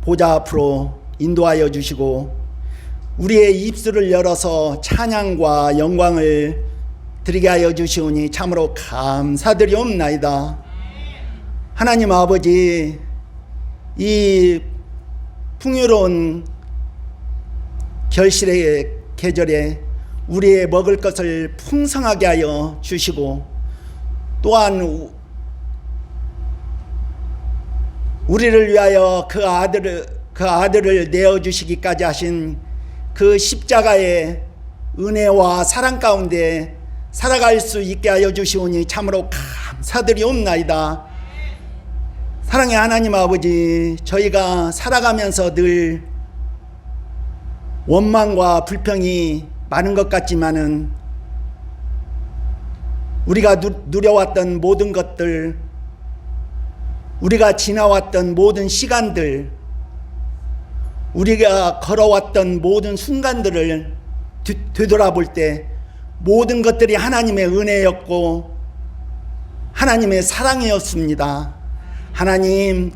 보좌 앞으로 인도하여 주시고 우리의 입술을 열어서 찬양과 영광을 드리게 하여 주시오니 참으로 감사드리옵나이다. 하나님 아버지, 이 풍요로운 결실의 계절에 우리의 먹을 것을 풍성하게 하여 주시고 또한 우리를 위하여 그 아들을 내어주시기까지 하신 그 십자가의 은혜와 사랑 가운데 살아갈 수 있게 하여 주시오니 참으로 감사드리옵나이다. 사랑의 하나님 아버지, 저희가 살아가면서 늘 원망과 불평이 많은 것 같지만은 우리가 누려왔던 모든 것들, 우리가 지나왔던 모든 시간들, 우리가 걸어왔던 모든 순간들을 되돌아볼 때 모든 것들이 하나님의 은혜였고 하나님의 사랑이었습니다. 하나님,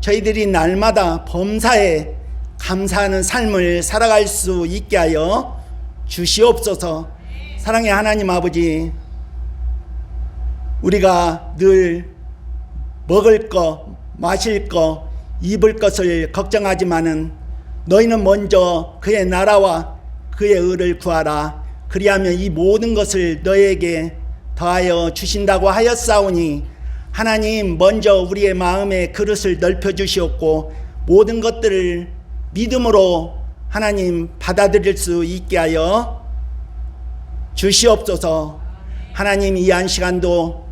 저희들이 날마다 범사에 감사하는 삶을 살아갈 수 있게 하여 주시옵소서. 사랑의 하나님 아버지, 우리가 늘 먹을 것, 마실 것, 입을 것을 걱정하지만은 너희는 먼저 그의 나라와 그의 의를 구하라. 그리하면 이 모든 것을 너희에게 더하여 주신다고 하였사오니 하나님, 먼저 우리의 마음의 그릇을 넓혀 주시옵고 모든 것들을 믿음으로 하나님 받아들일 수 있게 하여 주시옵소서. 하나님, 이 한 시간도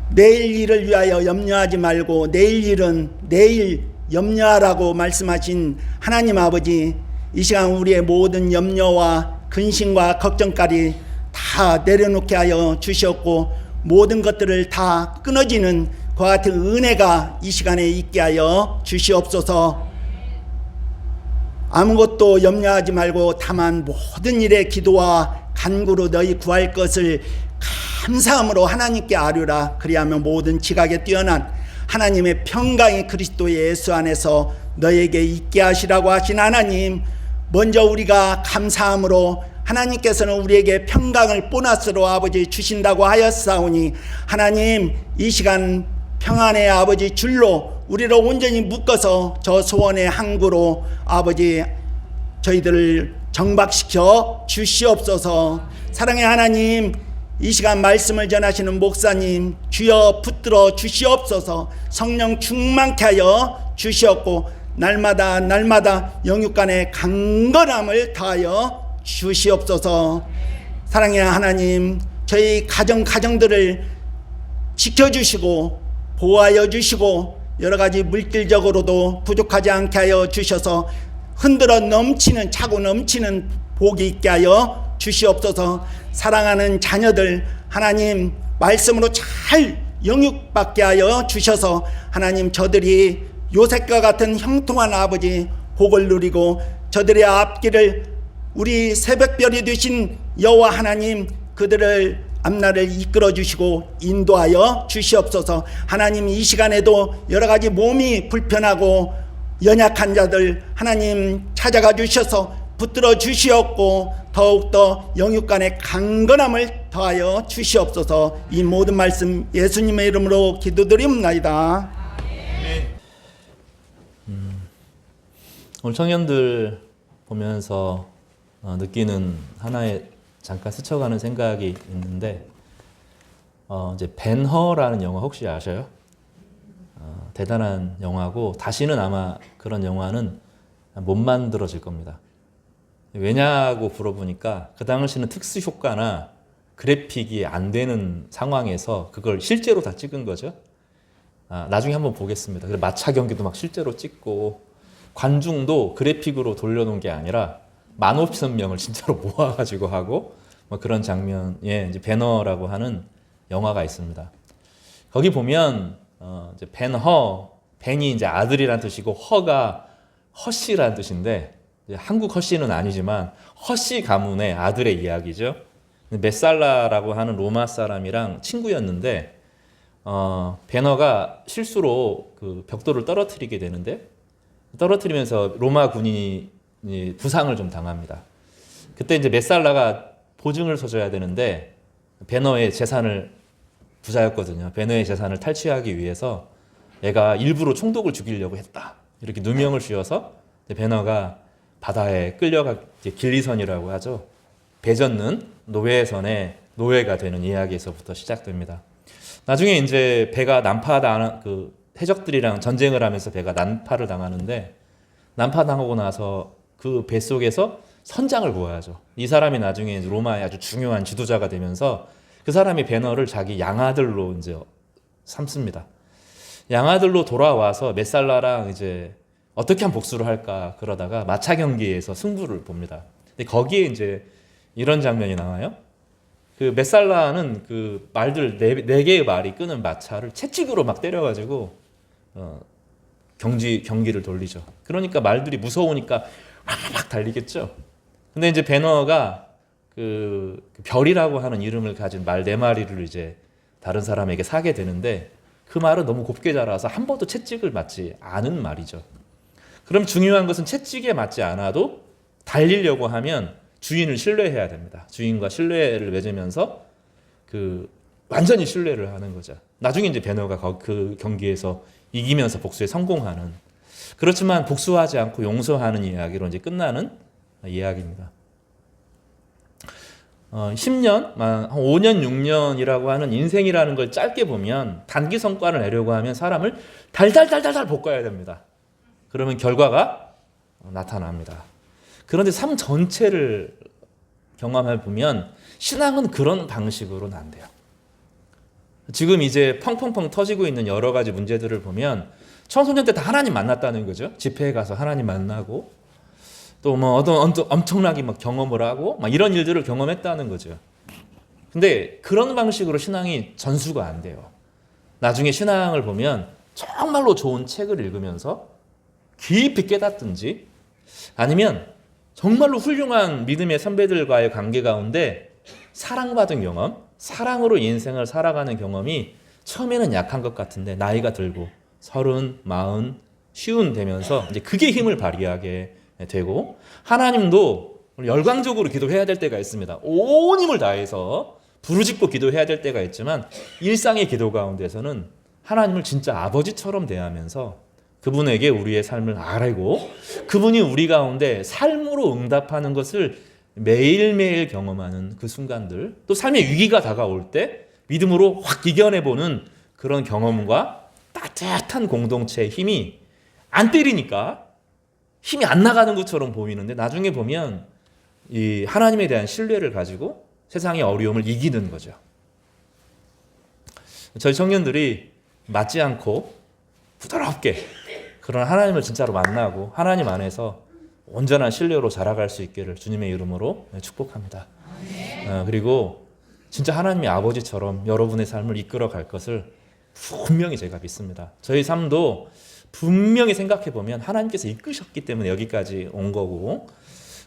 내일 일을 위하여 염려하지 말고 내일 일은 내일 염려하라고 말씀하신 하나님 아버지, 이 시간 우리의 모든 염려와 근심과 걱정까지 다 내려놓게 하여 주셨고 모든 것들을 다 끊어지는 그와 같은 은혜가 이 시간에 있게 하여 주시옵소서. 아무것도 염려하지 말고 다만 모든 일에 기도와 간구로 너희 구할 것을 감사함으로 하나님께 아뢰라. 그리하면 모든 지각에 뛰어난 하나님의 평강이 그리스도 예수 안에서 너에게 있게 하시라고 하신 하나님, 먼저 우리가 감사함으로 하나님께서는 우리에게 평강을 보너스로 아버지 주신다고 하였사오니 하나님, 이 시간 평안의 아버지 줄로 우리를 온전히 묶어서 저 소원의 항구로 아버지 저희들을 정박시켜 주시옵소서. 사랑의 하나님, 이 시간 말씀을 전하시는 목사님 주여 붙들어 주시옵소서. 성령 충만케 하여 주시옵고 날마다 영육간의 강건함을 다하여 주시옵소서. 사랑의 하나님, 저희 가정들을 지켜주시고 보호하여 주시고 여러 가지 물질적으로도 부족하지 않게 하여 주셔서 흔들어 넘치는, 차고 넘치는 복이 있게 하여 주시옵소서. 사랑하는 자녀들 하나님 말씀으로 잘 영육받게 하여 주셔서 하나님, 저들이 요셉과 같은 형통한 아버지 복을 누리고 저들의 앞길을 우리 새벽별이 되신 여호와 하나님, 그들을 앞날을 이끌어 주시고 인도하여 주시옵소서. 하나님, 이 시간에도 여러 가지 몸이 불편하고 연약한 자들 하나님 찾아가 주셔서 붙들어 주시옵고 더욱더 영육간의 강건함을 더하여 주시옵소서. 이 모든 말씀 예수님의 이름으로 기도드립니다. 오늘 청년들 보면서 느끼는 하나의 잠깐 스쳐가는 생각이 있는데, 이제 벤허라는 영화 혹시 아셔요? 대단한 영화고 다시는 아마 그런 영화는 못 만들어질 겁니다. 왜냐고 물어보니까 그 당시는 특수 효과나 그래픽이 안 되는 상황에서 그걸 실제로 다 찍은 거죠. 나중에 한번 보겠습니다. 그래서 마차 경기도 막 실제로 찍고 관중도 그래픽으로 돌려놓은 게 아니라 15,000명을 진짜로 모아가지고 하고 뭐 그런 장면에 이제 배너라고 하는 영화가 있습니다. 거기 보면 이제 벤이 이제 아들이란 뜻이고 허가 허씨란 뜻인데, 한국 허씨는 아니지만 허씨 가문의 아들의 이야기죠. 메살라라고 하는 로마 사람이랑 친구였는데 배너가 실수로 그 벽돌을 떨어뜨리게 되는데 떨어뜨리면서 로마 군인이 부상을 좀 당합니다. 그때 이제 메살라가 보증을 서줘야 되는데 배너의 재산을 부자였거든요. 배너의 재산을 탈취하기 위해서 얘가 일부러 총독을 죽이려고 했다. 이렇게 누명을 씌워서 배너가 바다에 끌려가 길리선이라고 하죠. 배 젓는 노예선의 노예가 되는 이야기에서부터 시작됩니다. 나중에 이제 배가 그 해적들이랑 전쟁을 하면서 배가 난파를 당하는데 난파당하고 나서 그 배 속에서 선장을 구해야죠. 이 사람이 나중에 로마의 아주 중요한 지도자가 되면서 그 사람이 배너를 자기 양아들로 이제 삼습니다. 양아들로 돌아와서 메살라랑 이제 어떻게 하면 복수를 할까 그러다가 마차 경기에서 승부를 봅니다. 근데 거기에 이제 이런 장면이 나와요. 그 메살라는 그 말들 네 개의 말이 끄는 마차를 채찍으로 막 때려가지고 경기를 돌리죠. 그러니까 말들이 무서우니까 막 달리겠죠. 근데 이제 배너가 그 별이라고 하는 이름을 가진 말 네 마리를 이제 다른 사람에게 사게 되는데 그 말은 너무 곱게 자라서 한 번도 채찍을 맞지 않은 말이죠. 그럼 중요한 것은 채찍에 맞지 않아도 달리려고 하면 주인을 신뢰해야 됩니다. 주인과 신뢰를 맺으면서 그 완전히 신뢰를 하는 거죠. 나중에 이제 배너가 그 경기에서 이기면서 복수에 성공하는, 그렇지만 복수하지 않고 용서하는 이야기로 이제 끝나는 이야기입니다. 10년, 한 5년, 6년이라고 하는 인생이라는 걸 짧게 보면 단기 성과를 내려고 하면 사람을 달달달달달 볶아야 됩니다. 그러면 결과가 나타납니다. 그런데 삶 전체를 경험해 보면 신앙은 그런 방식으로는 안 돼요. 지금 이제 펑펑펑 터지고 있는 여러 가지 문제들을 보면 청소년 때 다 하나님 만났다는 거죠. 집회에 가서 하나님 만나고 또 뭐 엄청나게 막 경험을 하고 막 이런 일들을 경험했다는 거죠. 근데 그런 방식으로 신앙이 전수가 안 돼요. 나중에 신앙을 보면 정말로 좋은 책을 읽으면서 깊이 깨닫든지 아니면 정말로 훌륭한 믿음의 선배들과의 관계 가운데 사랑받은 경험, 사랑으로 인생을 살아가는 경험이 처음에는 약한 것 같은데 나이가 들고 30, 40, 50 되면서 이제 그게 힘을 발휘하게 되고 하나님도 열광적으로 기도해야 될 때가 있습니다. 온 힘을 다해서 부르짖고 기도해야 될 때가 있지만 일상의 기도 가운데서는 하나님을 진짜 아버지처럼 대하면서 그분에게 우리의 삶을 알고 그분이 우리 가운데 삶으로 응답하는 것을 매일매일 경험하는 그 순간들, 또 삶의 위기가 다가올 때 믿음으로 확 이겨내보는 그런 경험과 따뜻한 공동체의 힘이 안 때리니까 힘이 안 나가는 것처럼 보이는데 나중에 보면 이 하나님에 대한 신뢰를 가지고 세상의 어려움을 이기는 거죠. 저희 청년들이 맞지 않고 부드럽게 그런 하나님을 진짜로 만나고 하나님 안에서 온전한 신뢰로 자라갈 수 있기를 주님의 이름으로 축복합니다. 그리고 진짜 하나님의 아버지처럼 여러분의 삶을 이끌어 갈 것을 분명히 제가 믿습니다. 저희 삶도 분명히 생각해 보면 하나님께서 이끄셨기 때문에 여기까지 온 거고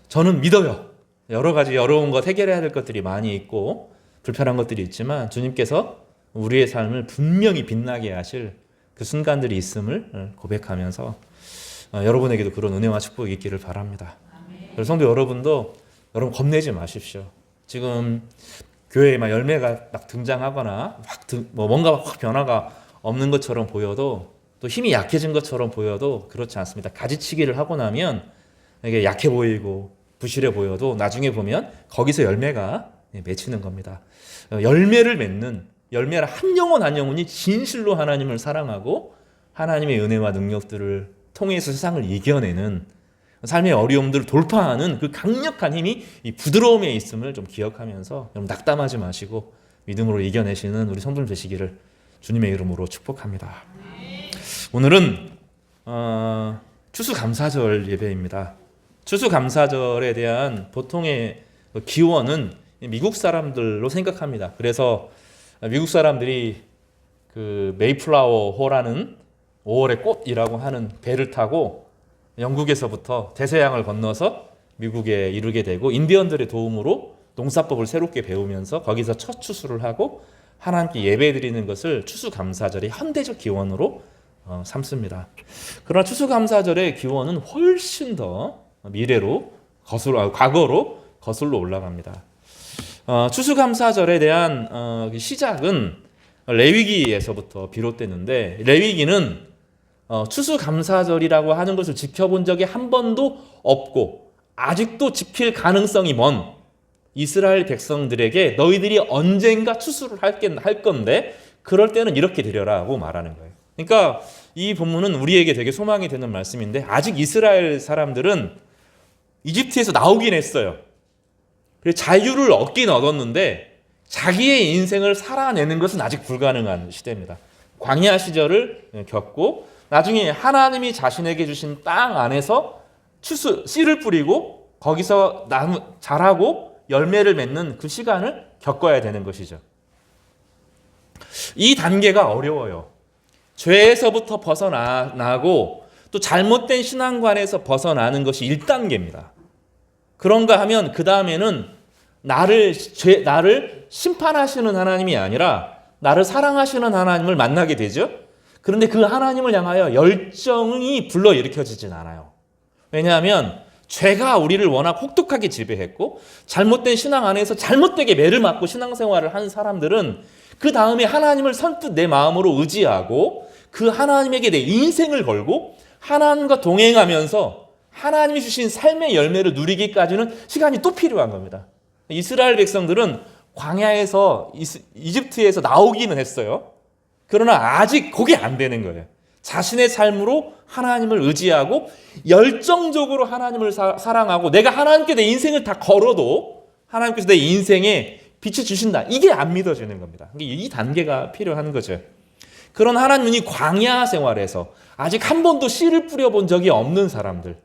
저는 믿어요. 여러 가지 어려운 것 해결해야 될 것들이 많이 있고 불편한 것들이 있지만 주님께서 우리의 삶을 분명히 빛나게 하실 그 순간들이 있음을 고백하면서 여러분에게도 그런 은혜와 축복이 있기를 바랍니다. 그래서 성도 여러분도 여러분 겁내지 마십시오. 지금 교회에 막 열매가 막 등장하거나 뭔가 확 변화가 없는 것처럼 보여도 또 힘이 약해진 것처럼 보여도 그렇지 않습니다. 가지치기를 하고 나면 이게 약해 보이고 부실해 보여도 나중에 보면 거기서 열매가 맺히는 겁니다. 열매를 맺는 열매라 한 영혼 한 영혼이 진실로 하나님을 사랑하고 하나님의 은혜와 능력들을 통해서 세상을 이겨내는 삶의 어려움들을 돌파하는 그 강력한 힘이 이 부드러움에 있음을 좀 기억하면서 여러분 낙담하지 마시고 믿음으로 이겨내시는 우리 성도님 되시기를 주님의 이름으로 축복합니다. 오늘은 추수감사절 예배입니다. 추수감사절에 대한 보통의 기원은 미국 사람들로 생각합니다. 그래서 미국 사람들이 그 메이플라워 호라는 5월의 꽃이라고 하는 배를 타고 영국에서부터 대서양을 건너서 미국에 이르게 되고 인디언들의 도움으로 농사법을 새롭게 배우면서 거기서 첫 추수를 하고 하나님께 예배드리는 것을 추수감사절의 현대적 기원으로 삼습니다. 그러나 추수감사절의 기원은 훨씬 더 미래로 과거로 거슬러 올라갑니다. 추수감사절에 대한 시작은 레위기에서부터 비롯됐는데, 레위기는 추수감사절이라고 하는 것을 지켜본 적이 한 번도 없고 아직도 지킬 가능성이 먼 이스라엘 백성들에게 너희들이 언젠가 추수를 할 건데 그럴 때는 이렇게 드려라고 말하는 거예요. 그러니까 이 본문은 우리에게 되게 소망이 되는 말씀인데, 아직 이스라엘 사람들은 이집트에서 나오긴 했어요. 그래서 자유를 얻긴 얻었는데 자기의 인생을 살아내는 것은 아직 불가능한 시대입니다. 광야 시절을 겪고 나중에 하나님이 자신에게 주신 땅 안에서 씨를 뿌리고 거기서 자라고 열매를 맺는 그 시간을 겪어야 되는 것이죠. 이 단계가 어려워요. 죄에서부터 벗어나고 또 잘못된 신앙관에서 벗어나는 것이 1단계입니다. 그런가 하면 그 다음에는 나를 심판하시는 하나님이 아니라 나를 사랑하시는 하나님을 만나게 되죠. 그런데 그 하나님을 향하여 열정이 불러일으켜지진 않아요. 왜냐하면 죄가 우리를 워낙 혹독하게 지배했고 잘못된 신앙 안에서 잘못되게 매를 맞고 신앙생활을 한 사람들은 그 다음에 하나님을 선뜻 내 마음으로 의지하고 그 하나님에게 내 인생을 걸고 하나님과 동행하면서 하나님이 주신 삶의 열매를 누리기까지는 시간이 또 필요한 겁니다. 이스라엘 백성들은 광야에서 이집트에서 나오기는 했어요. 그러나 아직 그게 안 되는 거예요. 자신의 삶으로 하나님을 의지하고 열정적으로 하나님을 사랑하고 내가 하나님께 내 인생을 다 걸어도 하나님께서 내 인생에 빛을 주신다. 이게 안 믿어지는 겁니다. 이 단계가 필요한 거죠. 그런 하나님이 광야 생활에서 아직 한 번도 씨를 뿌려본 적이 없는 사람들,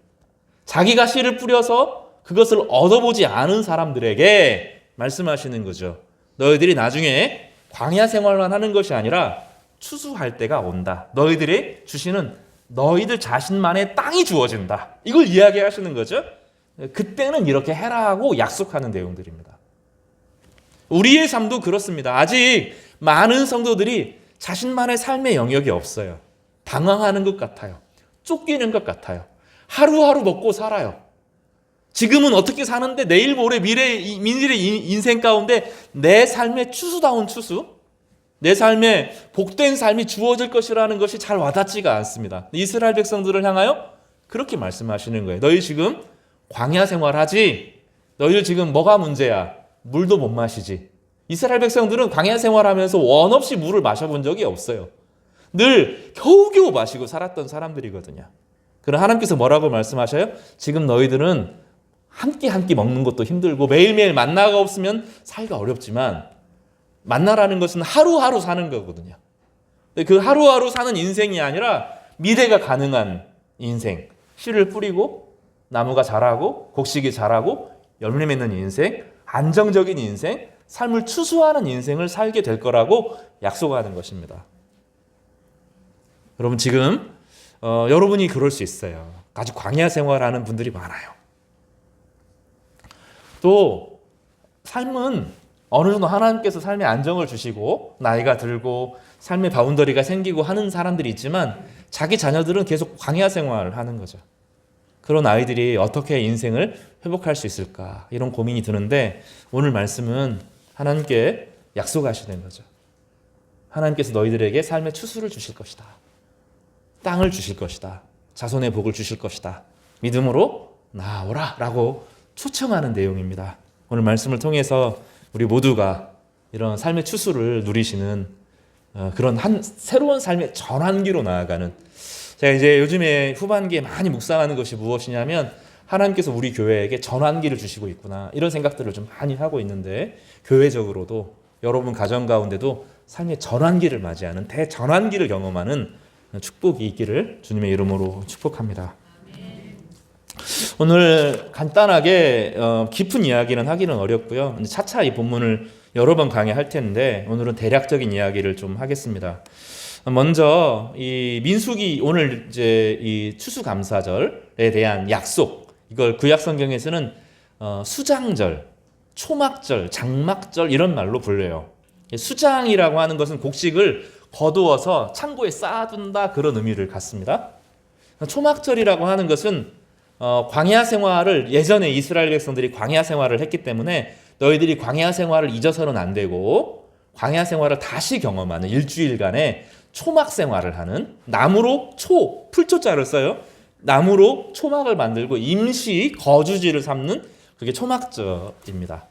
자기가 씨를 뿌려서 그것을 얻어보지 않은 사람들에게 말씀하시는 거죠. 너희들이 나중에 광야 생활만 하는 것이 아니라 추수할 때가 온다. 너희들이 주시는 너희들 자신만의 땅이 주어진다. 이걸 이야기하시는 거죠. 그때는 이렇게 해라 하고 약속하는 내용들입니다. 우리의 삶도 그렇습니다. 아직 많은 성도들이 자신만의 삶의 영역이 없어요. 방황하는 것 같아요. 쫓기는 것 같아요. 하루하루 먹고 살아요. 지금은 어떻게 사는데 내일 모레 미래 인생 가운데 내 삶의 추수다운 추수, 내 삶의 복된 삶이 주어질 것이라는 것이 잘 와닿지가 않습니다. 이스라엘 백성들을 향하여 그렇게 말씀하시는 거예요. 너희 지금 광야 생활하지? 너희들 지금 뭐가 문제야? 물도 못 마시지? 이스라엘 백성들은 광야 생활하면서 원 없이 물을 마셔본 적이 없어요. 늘 겨우겨우 마시고 살았던 사람들이거든요. 그러나 하나님께서 뭐라고 말씀하셔요? 지금 너희들은 한 끼 먹는 것도 힘들고 매일매일 만나가 없으면 살기가 어렵지만 만나라는 것은 하루하루 사는 거거든요. 그 하루하루 사는 인생이 아니라 미래가 가능한 인생, 씨를 뿌리고 나무가 자라고 곡식이 자라고 열매 맺는 인생, 안정적인 인생, 삶을 추수하는 인생을 살게 될 거라고 약속하는 것입니다. 여러분 지금 여러분이 그럴 수 있어요. 아주 광야 생활하는 분들이 많아요. 또 삶은 어느 정도 하나님께서 삶의 안정을 주시고 나이가 들고 삶의 바운더리가 생기고 하는 사람들이 있지만 자기 자녀들은 계속 광야 생활을 하는 거죠. 그런 아이들이 어떻게 인생을 회복할 수 있을까 이런 고민이 드는데 오늘 말씀은 하나님께 약속하시는 거죠. 하나님께서 너희들에게 삶의 추수를 주실 것이다. 땅을 주실 것이다. 자손의 복을 주실 것이다. 믿음으로 나아오라 라고 초청하는 내용입니다. 오늘 말씀을 통해서 우리 모두가 이런 삶의 추수를 누리시는 그런 새로운 삶의 전환기로 나아가는, 제가 이제 요즘에 후반기에 많이 묵상하는 것이 무엇이냐면 하나님께서 우리 교회에게 전환기를 주시고 있구나 이런 생각들을 좀 많이 하고 있는데 교회적으로도 여러분 가정 가운데도 삶의 전환기를 맞이하는 대전환기를 경험하는 축복이 있기를 주님의 이름으로 축복합니다. 오늘 간단하게 깊은 이야기는 하기는 어렵고요. 차차 이 본문을 여러 번 강의할 텐데 오늘은 대략적인 이야기를 좀 하겠습니다. 먼저 이 민수기 오늘 이제 이 추수감사절에 대한 약속, 이걸 구약 성경에서는 수장절, 초막절, 장막절 이런 말로 불려요. 수장이라고 하는 것은 곡식을 거두어서 창고에 쌓아둔다, 그런 의미를 갖습니다. 초막절이라고 하는 것은 광야 생활을, 예전에 이스라엘 백성들이 광야 생활을 했기 때문에 너희들이 광야 생활을 잊어서는 안 되고 광야 생활을 다시 경험하는 일주일간의 초막 생활을 하는, 나무로 풀초자를 써요. 나무로 초막을 만들고 임시 거주지를 삼는, 그게 초막절입니다.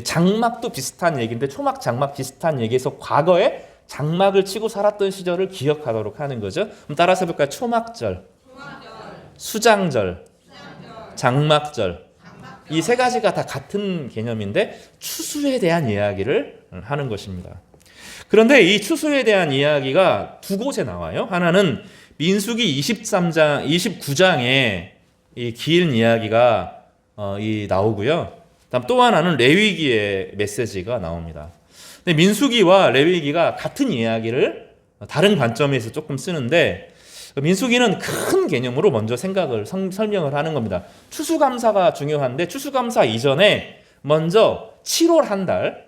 장막도 비슷한 얘기인데 초막 장막 비슷한 얘기에서 과거에 장막을 치고 살았던 시절을 기억하도록 하는 거죠. 그럼 따라서 해볼까요? 초막절, 수장절, 장막절. 이 세 가지가 다 같은 개념인데 추수에 대한 이야기를 하는 것입니다. 그런데 이 추수에 대한 이야기가 두 곳에 나와요. 하나는 민수기 29장에 이 긴 이야기가 나오고요. 다음 또 하나는 레위기의 메시지가 나옵니다. 근데 민수기와 레위기가 같은 이야기를 다른 관점에서 조금 쓰는데, 민수기는 큰 개념으로 먼저 설명을 하는 겁니다. 추수감사가 중요한데 추수감사 이전에 먼저 7월 한 달,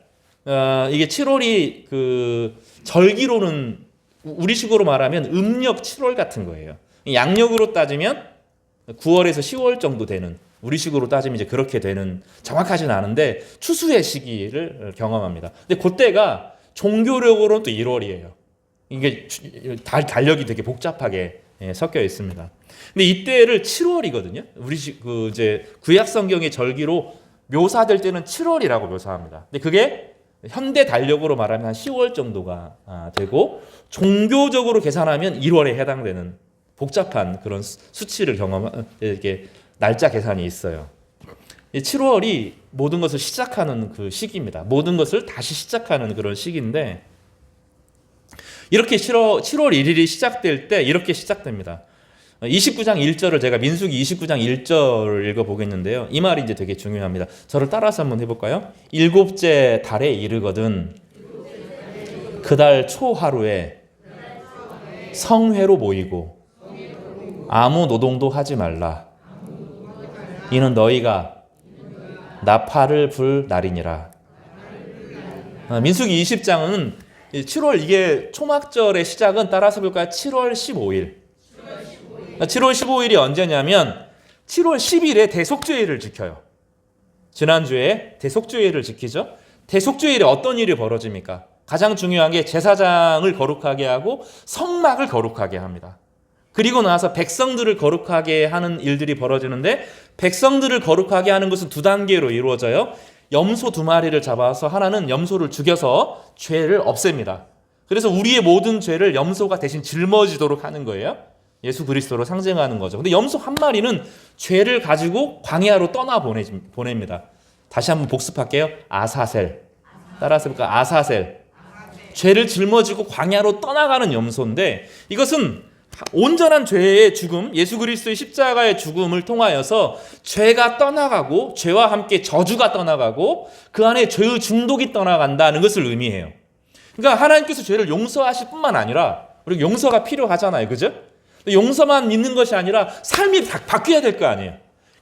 이게 7월이 그 절기로는 우리식으로 말하면 음력 7월 같은 거예요. 양력으로 따지면 9월에서 10월 정도 되는, 우리식으로 따지면 이제 그렇게 되는, 정확하지는 않은데 추수의 시기를 경험합니다. 근데 그때가 종교력으로는 또 1월이에요. 이게 달력이 되게 복잡하게 섞여 있습니다. 근데 이때를 7월이거든요. 이제 구약 성경의 절기로 묘사될 때는 7월이라고 묘사합니다. 근데 그게 현대 달력으로 말하면 한 10월 정도가 되고, 종교적으로 계산하면 1월에 해당되는 복잡한 그런 수치를 이렇게 날짜 계산이 있어요. 7월이 모든 것을 시작하는 그 시기입니다. 모든 것을 다시 시작하는 그런 시기인데, 이렇게 7월 1일이 시작될 때 이렇게 시작됩니다. 29장 1절을 제가 민수기 29장 1절을 읽어보겠는데요. 이 말이 이제 되게 중요합니다. 저를 따라서 한번 해볼까요? 일곱째 달에 이르거든 그달 초하루에 성회로 모이고 아무 노동도 하지 말라. 이는 너희가 나팔을 불 날이니라. 민수기 20장은 7월, 이게 초막절의 시작은 따라서 볼까요? 7월 15일. 7월 15일이 언제냐면 7월 10일에 대속죄일을 지켜요. 지난주에 대속죄일을 지키죠. 대속죄일에 어떤 일이 벌어집니까? 가장 중요한 게 제사장을 거룩하게 하고 성막을 거룩하게 합니다. 그리고 나서 백성들을 거룩하게 하는 일들이 벌어지는데, 백성들을 거룩하게 하는 것은 두 단계로 이루어져요. 염소 2마리를 잡아서 하나는 염소를 죽여서 죄를 없앱니다. 그래서 우리의 모든 죄를 염소가 대신 짊어지도록 하는 거예요. 예수 그리스도로 상징하는 거죠. 근데 염소 1마리는 죄를 가지고 광야로 보냅니다. 다시 한번 복습할게요. 아사셀. 따라서 볼까요? 아사셀. 죄를 짊어지고 광야로 떠나가는 염소인데, 이것은 온전한 죄의 죽음, 예수 그리스도의 십자가의 죽음을 통하여서 죄가 떠나가고 죄와 함께 저주가 떠나가고 그 안에 죄의 중독이 떠나간다는 것을 의미해요. 그러니까 하나님께서 죄를 용서하실 뿐만 아니라, 우리 용서가 필요하잖아요. 그죠? 용서만 있는 것이 아니라 삶이 바뀌어야 될 거 아니에요.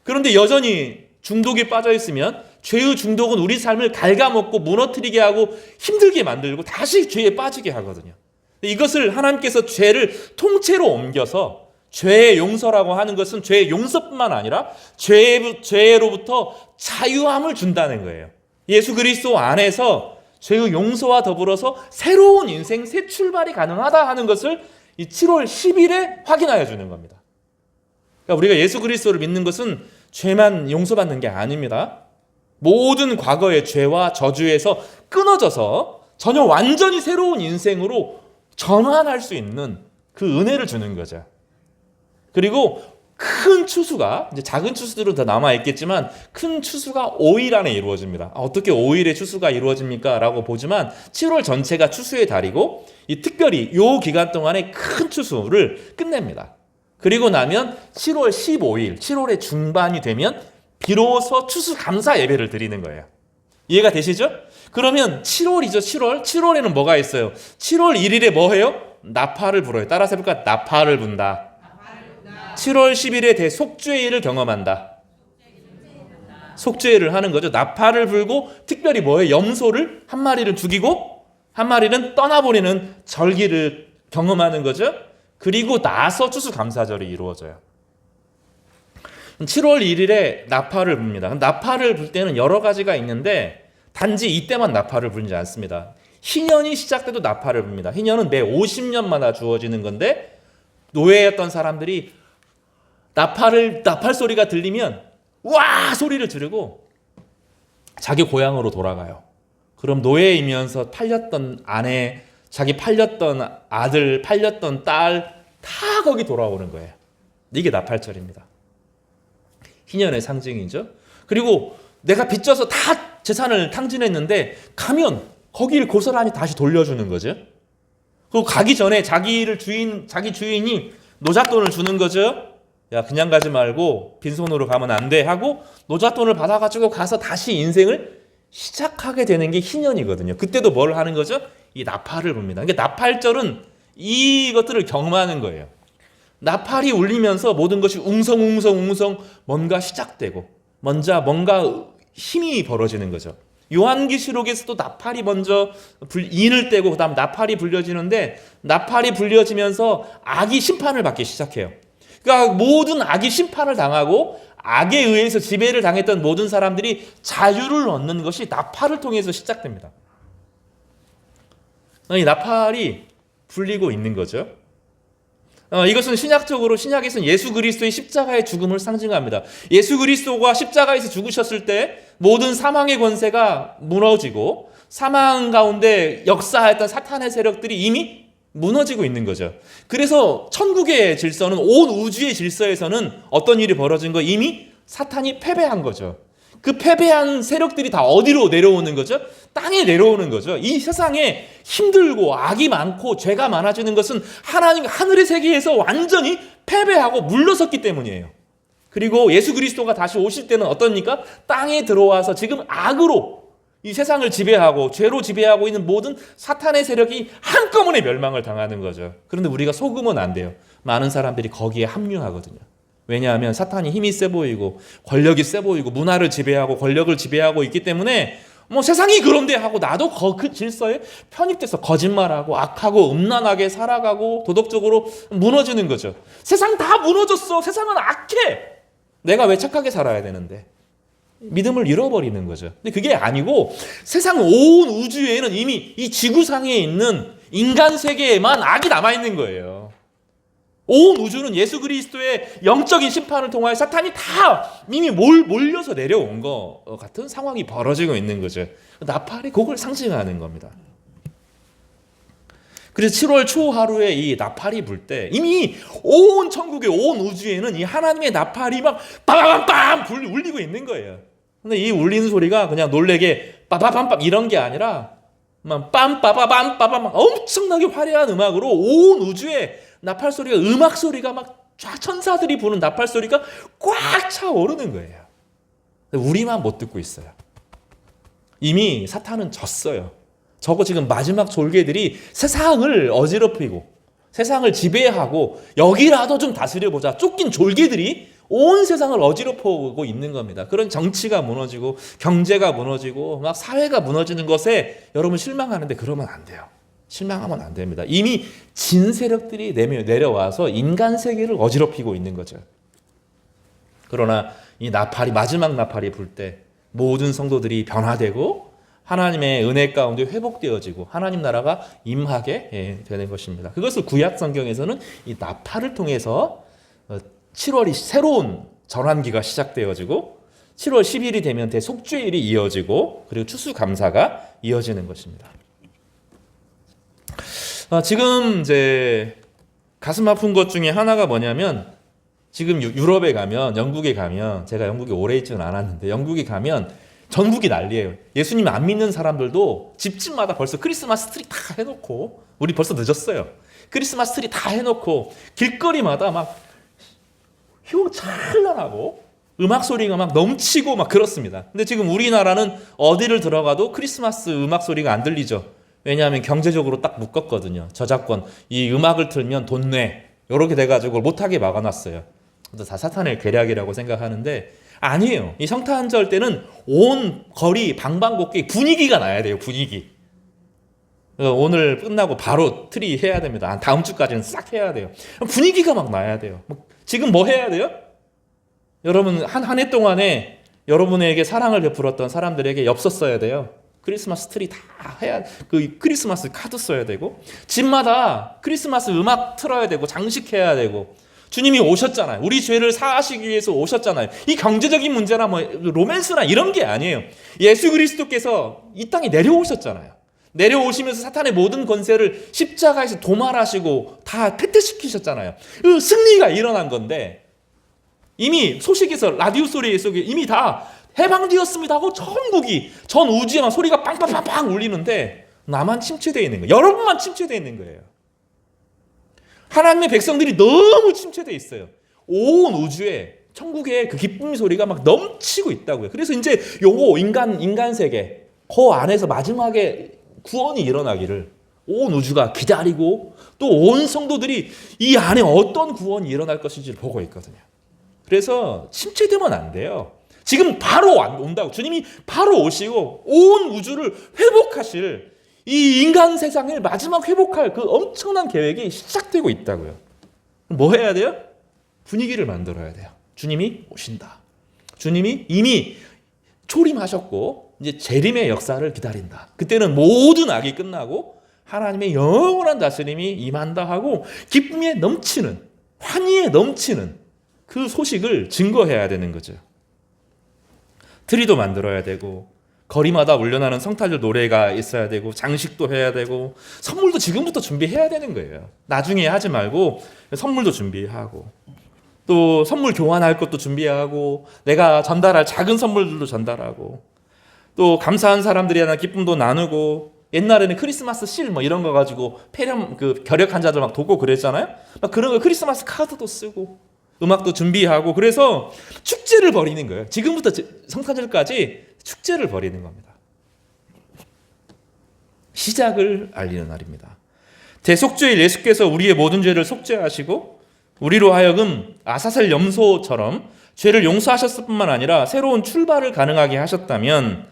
그런데 여전히 중독에 빠져 있으면 죄의 중독은 우리 삶을 갉아먹고 무너뜨리게 하고 힘들게 만들고 다시 죄에 빠지게 하거든요. 이것을 하나님께서 죄를 통째로 옮겨서, 죄의 용서라고 하는 것은 죄의 용서뿐만 아니라 죄로부터 자유함을 준다는 거예요. 예수 그리스도 안에서 죄의 용서와 더불어서 새로운 인생, 새 출발이 가능하다 하는 것을 이 7월 10일에 확인하여 주는 겁니다. 그러니까 우리가 예수 그리스도를 믿는 것은 죄만 용서받는 게 아닙니다. 모든 과거의 죄와 저주에서 끊어져서 전혀 완전히 새로운 인생으로 전환할 수 있는 그 은혜를 주는 거죠. 그리고 큰 추수가, 이제 작은 추수들은 더 남아있겠지만 큰 추수가 5일 안에 이루어집니다. 어떻게 5일의 추수가 이루어집니까? 라고 보지만 7월 전체가 추수의 달이고, 이 특별히 이 기간 동안에 큰 추수를 끝냅니다. 그리고 나면 7월 15일, 7월의 중반이 되면 비로소 추수감사 예배를 드리는 거예요. 이해가 되시죠? 그러면 7월이죠. 7월에는 뭐가 있어요? 7월 1일에 뭐 해요? 나팔을 불어요. 따라서 해볼까? 나팔을 분다. 7월 10일에 대속죄일을 경험한다. 속죄일을 하는 거죠. 나팔을 불고 특별히 뭐예요? 염소를 1마리를 죽이고 한 마리는 떠나보내는 절기를 경험하는 거죠. 그리고 나서 추수감사절이 이루어져요. 7월 1일에 나팔을 붑니다. 나팔을 불 때는 여러 가지가 있는데 단지 이때만 나팔을 불지 않습니다. 희년이 시작돼도 나팔을 붑니다. 희년은 매 50년마다 주어지는 건데 노예였던 사람들이 나팔 소리가 들리면 와 소리를 지르고 자기 고향으로 돌아가요. 그럼 노예이면서 팔렸던 아내, 자기 팔렸던 아들, 팔렸던 딸 다 거기 돌아오는 거예요. 이게 나팔절입니다. 희년의 상징이죠. 그리고 내가 빚져서 다 재산을 탕진했는데 가면 거기를 고스란히 다시 돌려주는 거죠. 그리고 가기 전에 자기 주인이 노잣돈을 주는 거죠. 야 그냥 가지 말고 빈손으로 가면 안 돼 하고 노잣돈을 받아가지고 가서 다시 인생을 시작하게 되는 게 희년이거든요. 그때도 뭘 하는 거죠? 이 나팔을 붑니다. 그러니까 나팔절은 이것들을 경험하는 거예요. 나팔이 울리면서 모든 것이 웅성웅성 뭔가 시작되고 뭔가 힘이 벌어지는 거죠. 요한계시록에서도 나팔이 먼저 인을 떼고 그다음 나팔이 불려지는데 나팔이 불려지면서 악이 심판을 받기 시작해요. 그러니까 모든 악이 심판을 당하고 악에 의해서 지배를 당했던 모든 사람들이 자유를 얻는 것이 나팔을 통해서 시작됩니다. 이 나팔이 불리고 있는 거죠. 이것은 신약에서는 예수 그리스도의 십자가의 죽음을 상징합니다. 예수 그리스도가 십자가에서 죽으셨을 때 모든 사망의 권세가 무너지고 사망 가운데 역사했던 사탄의 세력들이 이미 무너지고 있는 거죠. 그래서 천국의 질서는 온 우주의 질서에서는 어떤 일이 벌어진 거 이미 사탄이 패배한 거죠. 그 패배한 세력들이 다 어디로 내려오는 거죠? 땅에 내려오는 거죠. 이 세상에 힘들고 악이 많고 죄가 많아지는 것은 하나님 하늘의 세계에서 완전히 패배하고 물러섰기 때문이에요. 그리고 예수 그리스도가 다시 오실 때는 어떻습니까? 땅에 들어와서 지금 악으로 이 세상을 지배하고 죄로 지배하고 있는 모든 사탄의 세력이 한꺼번에 멸망을 당하는 거죠. 그런데 우리가 속으면 안 돼요. 많은 사람들이 거기에 합류하거든요. 왜냐하면 사탄이 힘이 세 보이고 권력이 세 보이고 문화를 지배하고 권력을 지배하고 있기 때문에 뭐 세상이 그런데 하고 나도 그 질서에 편입돼서 거짓말하고 악하고 음란하게 살아가고 도덕적으로 무너지는 거죠. 세상 다 무너졌어. 세상은 악해. 내가 왜 착하게 살아야 되는데. 믿음을 잃어버리는 거죠. 근데 그게 아니고 세상 온 우주에는 이미 이 지구상에 있는 인간 세계에만 악이 남아있는 거예요. 온 우주는 예수 그리스도의 영적인 심판을 통하여 사탄이 다 이미 몰려서 내려온 것 같은 상황이 벌어지고 있는 거죠. 나팔이 그걸 상징하는 겁니다. 그래서 7월 초 하루에 이 나팔이 불 때 이미 온 천국의 온 우주에는 이 하나님의 나팔이 막 빠바밤빰 울리고 있는 거예요. 근데 이 울리는 소리가 그냥 놀래게 빠바밤빰 이런 게 아니라 막 빰빠바밤 빠밤 엄청나게 화려한 음악으로 온 우주에 나팔 소리가 음악 소리가 막 천사들이 부는 나팔 소리가 꽉 차오르는 거예요. 우리만 못 듣고 있어요. 이미 사탄은 졌어요. 저거 지금 마지막 졸개들이 세상을 어지럽히고 세상을 지배하고 여기라도 좀 다스려보자 쫓긴 졸개들이 온 세상을 어지럽히고 있는 겁니다. 그런 정치가 무너지고 경제가 무너지고 막 사회가 무너지는 것에 여러분 실망하는데 그러면 안 돼요. 실망하면 안 됩니다. 이미 진 세력들이 내려와서 인간 세계를 어지럽히고 있는 거죠. 그러나 이 나팔이 마지막 나팔이 불 때 모든 성도들이 변화되고 하나님의 은혜 가운데 회복되어지고 하나님 나라가 임하게 되는 것입니다. 그것을 구약 성경에서는 이 나팔을 통해서 7월이 새로운 전환기가 시작되어지고 7월 10일이 되면 대속죄일이 이어지고 그리고 추수감사가 이어지는 것입니다. 지금 이제 가슴 아픈 것 중에 하나가 뭐냐면 지금 유럽에 가면 영국에 가면 제가 영국에 오래 있지는 않았는데 영국에 가면 전국이 난리예요. 예수님 안 믿는 사람들도 집집마다 벌써 크리스마스 트리 다 해놓고 우리 벌써 늦었어요. 크리스마스 트리 다 해놓고 길거리마다 막 휘황찬란하고 음악 소리가 막 넘치고 막 그렇습니다. 근데 지금 우리나라는 어디를 들어가도 크리스마스 음악 소리가 안 들리죠. 왜냐하면 경제적으로 딱 묶었거든요. 저작권 이 음악을 틀면 돈 내 이렇게 돼가지고 못하게 막아놨어요. 다 사탄의 계략이라고 생각하는데 아니에요. 이 성탄절 때는 온 거리 방방곡곡 분위기가 나야 돼요. 분위기. 오늘 끝나고 바로 트리 해야 됩니다. 다음 주까지는 싹 해야 돼요. 분위기가 막 나야 돼요. 지금 뭐 해야 돼요? 여러분 한 해 동안에 여러분에게 사랑을 베풀었던 사람들에게 엽서 써야 돼요. 크리스마스 트리 다 해야, 그 크리스마스 카드 써야 되고, 집마다 크리스마스 음악 틀어야 되고, 장식해야 되고. 주님이 오셨잖아요. 우리 죄를 사하시기 위해서 오셨잖아요. 이 경제적인 문제나 뭐 로맨스나 이런 게 아니에요. 예수 그리스도께서 이 땅에 내려오셨잖아요. 내려오시면서 사탄의 모든 권세를 십자가에서 도말하시고 다 패퇴시키셨잖아요. 그 승리가 일어난 건데, 이미 소식에서 라디오 소리 속에 이미 다 해방되었습니다 하고 천국이, 전 우주에 막 소리가 빵빵빵빵 울리는데 나만 침체되어 있는 거예요. 여러분만 침체되어 있는 거예요. 하나님의 백성들이 너무 침체되어 있어요. 온 우주에 천국의 그 기쁨 소리가 막 넘치고 있다고요. 그래서 이제 요거 인간 세계 그 안에서 마지막에 구원이 일어나기를 온 우주가 기다리고 또 온 성도들이 이 안에 어떤 구원이 일어날 것인지를 보고 있거든요. 그래서 침체되면 안 돼요. 지금 바로 온다고. 주님이 바로 오시고 온 우주를 회복하실, 이 인간 세상을 마지막 회복할 그 엄청난 계획이 시작되고 있다고요. 뭐 해야 돼요? 분위기를 만들어야 돼요. 주님이 오신다. 주님이 이미 초림하셨고 이제 재림의 역사를 기다린다. 그때는 모든 악이 끝나고 하나님의 영원한 다스림이 임한다 하고 기쁨에 넘치는, 환희에 넘치는 그 소식을 증거해야 되는 거죠. 트리도 만들어야 되고, 거리마다 울려나는 성탄절 노래가 있어야 되고, 장식도 해야 되고, 선물도 지금부터 준비해야 되는 거예요. 나중에 하지 말고 선물도 준비하고, 또 선물 교환할 것도 준비하고, 내가 전달할 작은 선물들도 전달하고, 또 감사한 사람들이 하나 기쁨도 나누고. 옛날에는 크리스마스 실 뭐 이런 거 가지고 폐렴 그 결핵 환자들 막 돕고 그랬잖아요. 막 그런 거 크리스마스 카드도 쓰고 음악도 준비하고, 그래서 축제를 벌이는 거예요. 지금부터 성탄절까지 축제를 벌이는 겁니다. 시작을 알리는 날입니다. 대속죄일 예수께서 우리의 모든 죄를 속죄하시고 우리로 하여금 아사셀 염소처럼 죄를 용서하셨을 뿐만 아니라 새로운 출발을 가능하게 하셨다면,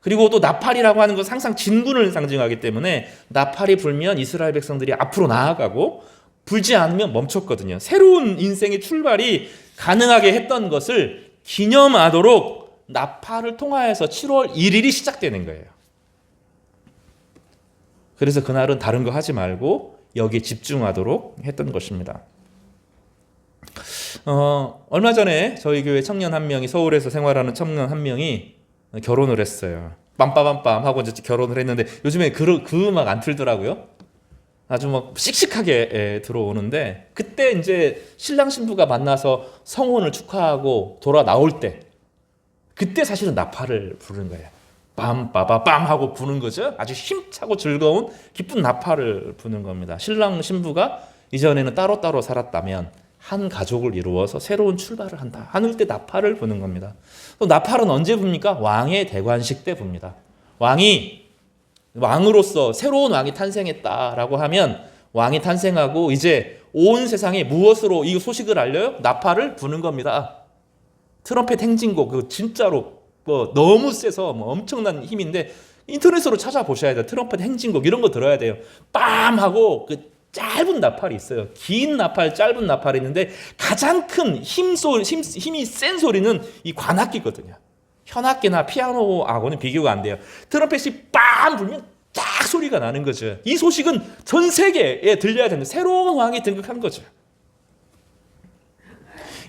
그리고 또 나팔이라고 하는 것은 항상 진군을 상징하기 때문에 나팔이 불면 이스라엘 백성들이 앞으로 나아가고 불지 않으면 멈췄거든요. 새로운 인생의 출발이 가능하게 했던 것을 기념하도록 나팔을 통하여서 7월 1일이 시작되는 거예요. 그래서 그날은 다른 거 하지 말고 여기에 집중하도록 했던 것입니다. 얼마 전에 저희 교회 청년 한 명이, 서울에서 생활하는 청년 한 명이 결혼을 했어요. 빰빠밤빰 하고 이제 결혼을 했는데 요즘에 그 음악 안 틀더라고요. 아주 막 씩씩하게 들어오는데, 그때 이제 신랑 신부가 만나서 성혼을 축하하고 돌아 나올 때, 그때 사실은 나팔을 부르는 거예요. 빰빠바빰 하고 부는 거죠. 아주 힘차고 즐거운 기쁜 나팔을 부는 겁니다. 신랑 신부가 이전에는 따로따로 살았다면 한 가족을 이루어서 새로운 출발을 한다 하늘 때 나팔을 부는 겁니다. 또 나팔은 언제 붑니까? 왕의 대관식 때 붑니다. 왕으로서 새로운 왕이 탄생했다라고 하면, 왕이 탄생하고 이제 온 세상에 무엇으로 이 소식을 알려요? 나팔을 부는 겁니다. 트럼펫 행진곡, 그 진짜로 뭐 너무 세서 뭐 엄청난 힘인데 인터넷으로 찾아보셔야 돼요. 트럼펫 행진곡 이런 거 들어야 돼요. 빰 하고 그 짧은 나팔이 있어요. 긴 나팔, 짧은 나팔이 있는데 가장 큰 힘이 센 소리는 이 관악기거든요. 현악기나 피아노하고는 비교가 안 돼요. 트럼펫이 빰 불면 딱 소리가 나는 거죠. 이 소식은 전 세계에 들려야 되는 새로운 왕이 등극한 거죠.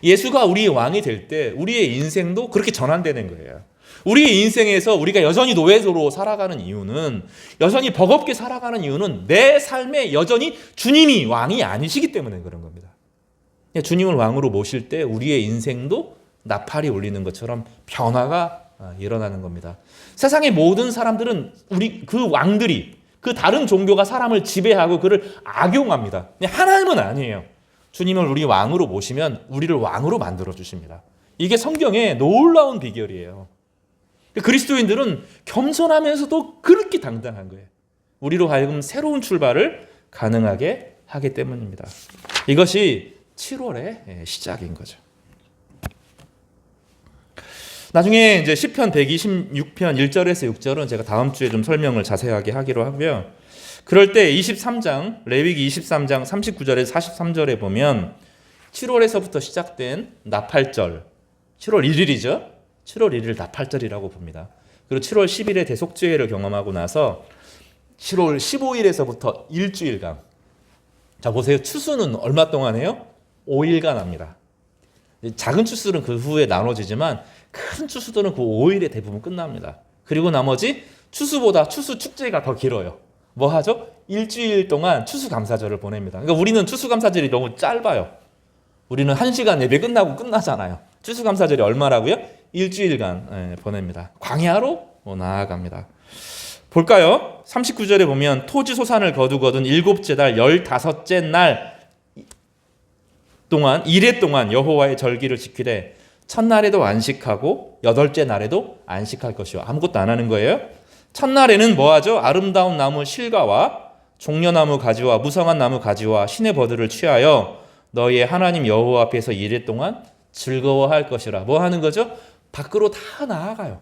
예수가 우리의 왕이 될 때 우리의 인생도 그렇게 전환되는 거예요. 우리의 인생에서 우리가 여전히 노예로 살아가는 이유는, 여전히 버겁게 살아가는 이유는 내 삶에 여전히 주님이 왕이 아니시기 때문에 그런 겁니다. 주님을 왕으로 모실 때 우리의 인생도 나팔이 울리는 것처럼 변화가 일어나는 겁니다. 세상의 모든 사람들은 그 왕들이, 그 다른 종교가 사람을 지배하고 그를 악용합니다. 하나님은 아니에요. 주님을 우리 왕으로 모시면 우리를 왕으로 만들어 주십니다. 이게 성경의 놀라운 비결이에요. 그리스도인들은 겸손하면서도 그렇게 당당한 거예요. 우리로 하여금 새로운 출발을 가능하게 하기 때문입니다. 이것이 7월의 시작인 거죠. 나중에 이제 시편 126편 1절에서 6절은 제가 다음 주에 좀 설명을 자세하게 하기로 하고요. 그럴 때 23장, 레위기 23장 39절에서 43절에 보면 7월에서부터 시작된 나팔절, 7월 1일이죠. 7월 1일 나팔절이라고 봅니다. 그리고 7월 10일에 대속죄를 경험하고 나서 7월 15일에서부터 일주일간. 자, 보세요. 추수는 얼마 동안 해요? 5일간 합니다. 작은 추수는 그 후에 나눠지지만 큰 추수들은 그 5일에 대부분 끝납니다. 그리고 나머지 추수보다 추수 축제가 더 길어요. 뭐 하죠? 일주일 동안 추수감사절을 보냅니다. 그러니까 우리는 추수감사절이 너무 짧아요. 우리는 1시간 예배 끝나고 끝나잖아요. 추수감사절이 얼마라고요? 일주일간 보냅니다. 광야로 나아갑니다. 볼까요? 39절에 보면 토지 소산을 거두거든 7째 달 15째 날 동안 이래 동안 여호와의 절기를 지키되 첫날에도 안식하고 8째 날에도 안식할 것이요. 아무것도 안 하는 거예요. 첫날에는 뭐 하죠? 아름다운 나무 실과와 종려나무 가지와 무성한 나무 가지와 신의 버들을 취하여 너희의 하나님 여호와 앞에서 이래 동안 즐거워할 것이라. 뭐 하는 거죠? 밖으로 다 나아가요.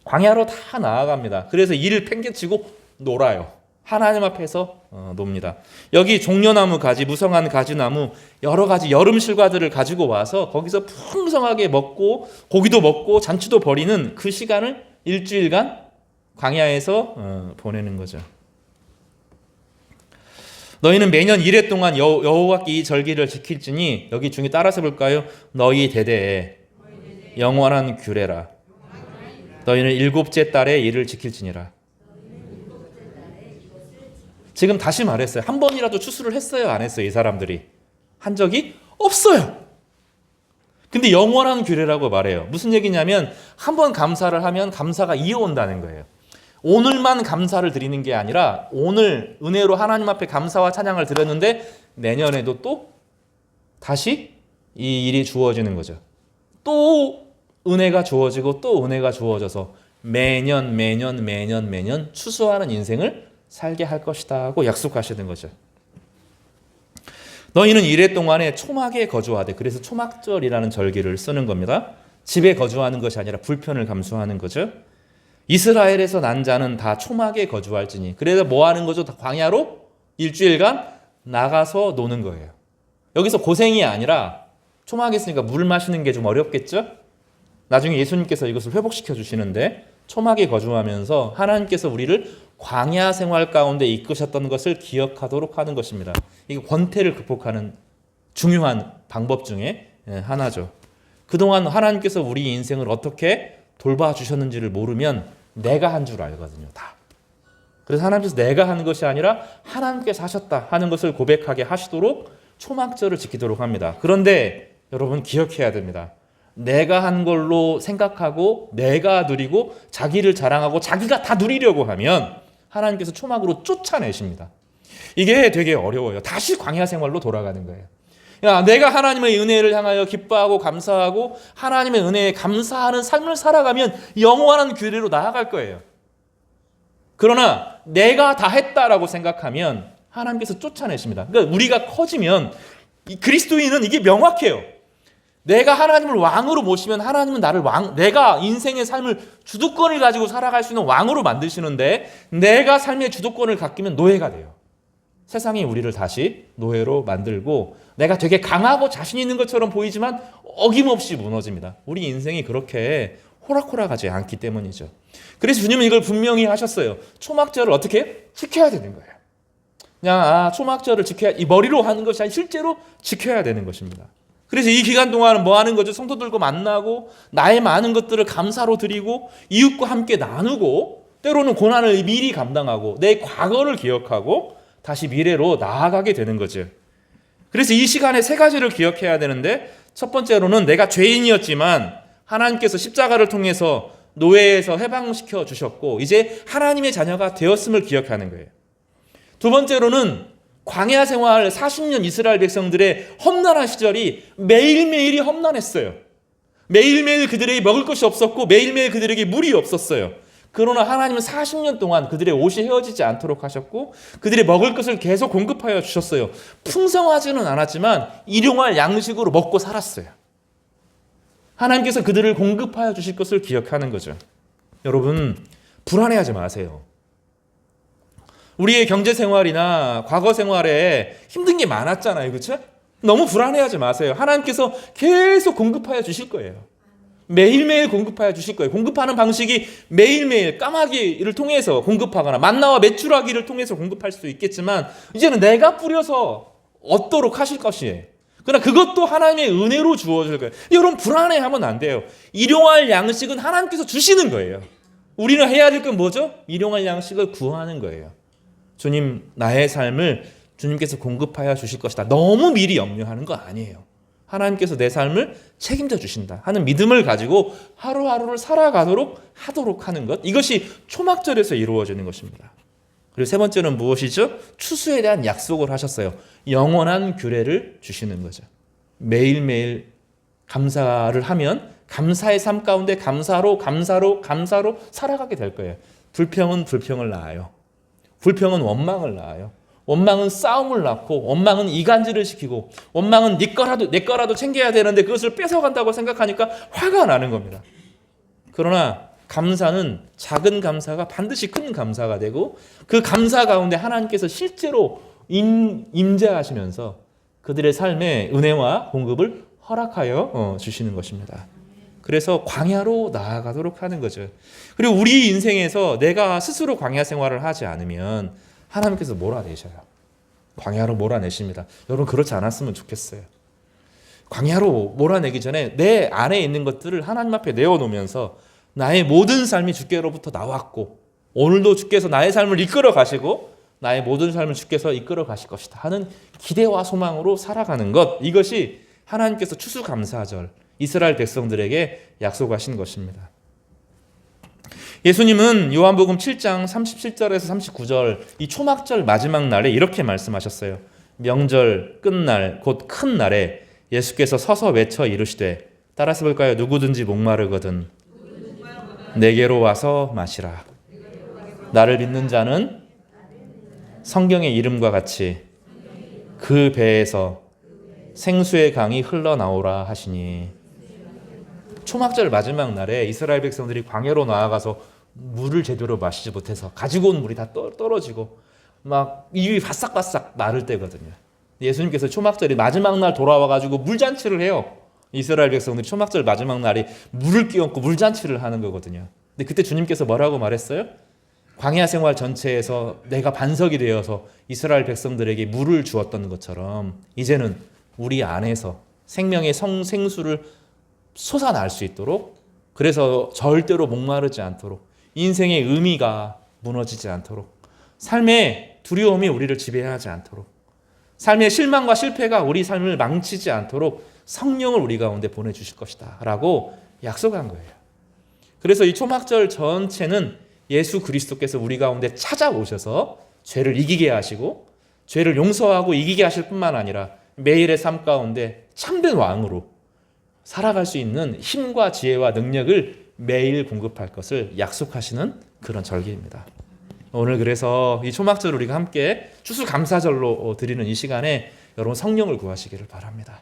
광야로 다 나아갑니다. 그래서 이를 팽개치고 놀아요. 하나님 앞에서 놉니다. 여기 종려나무 가지, 무성한 가지나무, 여러 가지 여름 실과들을 가지고 와서 거기서 풍성하게 먹고 고기도 먹고 잔치도 벌이는 그 시간을 일주일간 광야에서 보내는 거죠. 너희는 매년 이래 동안 여호와께 이 절기를 지킬지니, 여기 중에 따라서 볼까요? 너희 대대에 영원한 규례라. 너희는 7째 달에 이를 지킬지니라. 지금 다시 말했어요. 한 번이라도 추수를 했어요, 안 했어요? 이 사람들이 한 적이 없어요. 근데 영원한 규례라고 말해요. 무슨 얘기냐면 한 번 감사를 하면 감사가 이어온다는 거예요. 오늘만 감사를 드리는 게 아니라 오늘 은혜로 하나님 앞에 감사와 찬양을 드렸는데 내년에도 또 다시 이 일이 주어지는 거죠. 또 은혜가 주어지고 또 은혜가 주어져서 매년 추수하는 인생을 살게 할 것이다 하고 약속하시는 거죠. 너희는 이래 동안에 초막에 거주하되, 그래서 초막절이라는 절기를 쓰는 겁니다. 집에 거주하는 것이 아니라 불편을 감수하는 거죠. 이스라엘에서 난 자는 다 초막에 거주할지니. 그래서 뭐 하는 거죠? 다 광야로 일주일간 나가서 노는 거예요. 여기서 고생이 아니라 초막에 있으니까 물 마시는 게 좀 어렵겠죠? 나중에 예수님께서 이것을 회복시켜 주시는데 초막에 거주하면서 하나님께서 우리를 광야 생활 가운데 이끄셨던 것을 기억하도록 하는 것입니다. 이게 권태를 극복하는 중요한 방법 중에 하나죠. 그동안 하나님께서 우리 인생을 어떻게 돌봐주셨는지를 모르면 내가 한 줄 알거든요. 다. 그래서 하나님께서 내가 하는 것이 아니라 하나님께서 하셨다 하는 것을 고백하게 하시도록 초막절을 지키도록 합니다. 그런데 여러분 기억해야 됩니다. 내가 한 걸로 생각하고 내가 누리고 자기를 자랑하고 자기가 다 누리려고 하면 하나님께서 초막으로 쫓아내십니다. 이게 되게 어려워요. 다시 광야 생활로 돌아가는 거예요. 내가 하나님의 은혜를 향하여 기뻐하고 감사하고 하나님의 은혜에 감사하는 삶을 살아가면 영원한 규례로 나아갈 거예요. 그러나 내가 다 했다라고 생각하면 하나님께서 쫓아내십니다. 그러니까 우리가 커지면 그리스도인은 이게 명확해요. 내가 하나님을 왕으로 모시면 하나님은 나를 내가 인생의 삶을 주도권을 가지고 살아갈 수 있는 왕으로 만드시는데 내가 삶의 주도권을 갖기면 노예가 돼요. 세상이 우리를 다시 노예로 만들고 내가 되게 강하고 자신 있는 것처럼 보이지만 어김없이 무너집니다. 우리 인생이 그렇게 호락호락하지 않기 때문이죠. 그래서 주님은 이걸 분명히 하셨어요. 초막절을 어떻게 지켜야 되는 거예요. 그냥 초막절을 지켜야, 이 머리로 하는 것이 아니라 실제로 지켜야 되는 것입니다. 그래서 이 기간 동안은 뭐 하는 거죠? 성도들과 만나고 나의 많은 것들을 감사로 드리고 이웃과 함께 나누고 때로는 고난을 미리 감당하고 내 과거를 기억하고 다시 미래로 나아가게 되는 거죠. 그래서 이 시간에 3가지를 기억해야 되는데, 첫 번째로는 내가 죄인이었지만 하나님께서 십자가를 통해서 노예에서 해방시켜 주셨고 이제 하나님의 자녀가 되었음을 기억하는 거예요. 두 번째로는 광야 생활 40년 이스라엘 백성들의 험난한 시절이 매일매일이 험난했어요. 매일매일 그들에게 먹을 것이 없었고 매일매일 그들에게 물이 없었어요. 그러나 하나님은 40년 동안 그들의 옷이 헤어지지 않도록 하셨고 그들의 먹을 것을 계속 공급하여 주셨어요. 풍성하지는 않았지만 일용할 양식으로 먹고 살았어요. 하나님께서 그들을 공급하여 주실 것을 기억하는 거죠. 여러분, 불안해하지 마세요. 우리의 경제 생활이나 과거 생활에 힘든 게 많았잖아요. 그렇죠? 너무 불안해하지 마세요. 하나님께서 계속 공급하여 주실 거예요. 매일매일 공급하여 주실 거예요. 공급하는 방식이 매일매일 까마귀를 통해서 공급하거나 만나와 메추라기를 통해서 공급할 수도 있겠지만 이제는 내가 뿌려서 얻도록 하실 것이에요. 그러나 그것도 하나님의 은혜로 주어질 거예요. 여러분 불안해하면 안 돼요. 일용할 양식은 하나님께서 주시는 거예요. 우리는 해야 될 건 뭐죠? 일용할 양식을 구하는 거예요. 주님, 나의 삶을 주님께서 공급하여 주실 것이다. 너무 미리 염려하는 거 아니에요. 하나님께서 내 삶을 책임져 주신다 하는 믿음을 가지고 하루하루를 살아가도록 하도록 하는 것, 이것이 초막절에서 이루어지는 것입니다. 그리고 세 번째는 무엇이죠? 추수에 대한 약속을 하셨어요. 영원한 규례를 주시는 거죠. 매일매일 감사를 하면 감사의 삶 가운데 감사로 살아가게 될 거예요. 불평은 불평을 낳아요. 불평은 원망을 낳아요. 원망은 싸움을 낳고, 원망은 이간질을 시키고, 원망은 내 거라도 챙겨야 되는데 그것을 뺏어간다고 생각하니까 화가 나는 겁니다. 그러나 감사는 작은 감사가 반드시 큰 감사가 되고, 그 감사 가운데 하나님께서 실제로 임재하시면서 그들의 삶에 은혜와 공급을 허락하여 주시는 것입니다. 그래서 광야로 나아가도록 하는 거죠. 그리고 우리 인생에서 내가 스스로 광야 생활을 하지 않으면 하나님께서 몰아내셔요. 광야로 몰아내십니다. 여러분 그렇지 않았으면 좋겠어요. 광야로 몰아내기 전에 내 안에 있는 것들을 하나님 앞에 내어놓으면서 나의 모든 삶이 주께로부터 나왔고 오늘도 주께서 나의 삶을 이끌어 가시고 나의 모든 삶을 주께서 이끌어 가실 것이다 하는 기대와 소망으로 살아가는 것, 이것이 하나님께서 추수감사절 이스라엘 백성들에게 약속하신 것입니다. 예수님은 요한복음 7장 37절에서 39절 이 초막절 마지막 날에 이렇게 말씀하셨어요. 명절 끝날 곧 큰 날에 예수께서 서서 외쳐 이르시되, 따라서 볼까요? 누구든지 목마르거든 내게로 와서 마시라. 나를 믿는 자는 성경의 이름과 같이 그 배에서 생수의 강이 흘러나오라 하시니. 초막절 마지막 날에 이스라엘 백성들이 광야로 나아가서 물을 제대로 마시지 못해서 가지고 온 물이 다 떨어지고 막 입이 바싹바싹 마를 때거든요. 예수님께서 초막절이 마지막 날 돌아와가지고 물잔치를 해요. 이스라엘 백성들이 초막절 마지막 날이 물을 끼얹고 물잔치를 하는 거거든요. 근데 그때 주님께서 뭐라고 말했어요? 광야 생활 전체에서 내가 반석이 되어서 이스라엘 백성들에게 물을 주었던 것처럼 이제는 우리 안에서 생명의 생수를 솟아날 수 있도록, 그래서 절대로 목마르지 않도록, 인생의 의미가 무너지지 않도록, 삶의 두려움이 우리를 지배하지 않도록, 삶의 실망과 실패가 우리 삶을 망치지 않도록 성령을 우리 가운데 보내주실 것이다 라고 약속한 거예요. 그래서 이 초막절 전체는 예수 그리스도께서 우리 가운데 찾아오셔서 죄를 이기게 하시고 죄를 용서하고 이기게 하실 뿐만 아니라 매일의 삶 가운데 참된 왕으로 살아갈 수 있는 힘과 지혜와 능력을 매일 공급할 것을 약속하시는 그런 절기입니다. 오늘 그래서 이 초막절 우리가 함께 추수감사절로 드리는 이 시간에 여러분 성령을 구하시기를 바랍니다.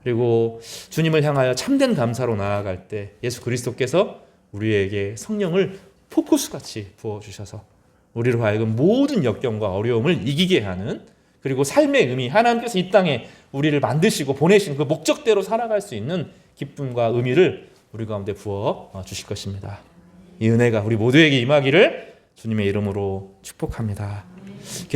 그리고 주님을 향하여 참된 감사로 나아갈 때 예수 그리스도께서 우리에게 성령을 포크스같이 부어주셔서 우리로 하여금 모든 역경과 어려움을 이기게 하는, 그리고 삶의 의미, 하나님께서 이 땅에 우리를 만드시고 보내신 그 목적대로 살아갈 수 있는 기쁨과 의미를 우리 가운데 부어 주실 것입니다. 이 은혜가 우리 모두에게 임하기를 주님의 이름으로 축복합니다.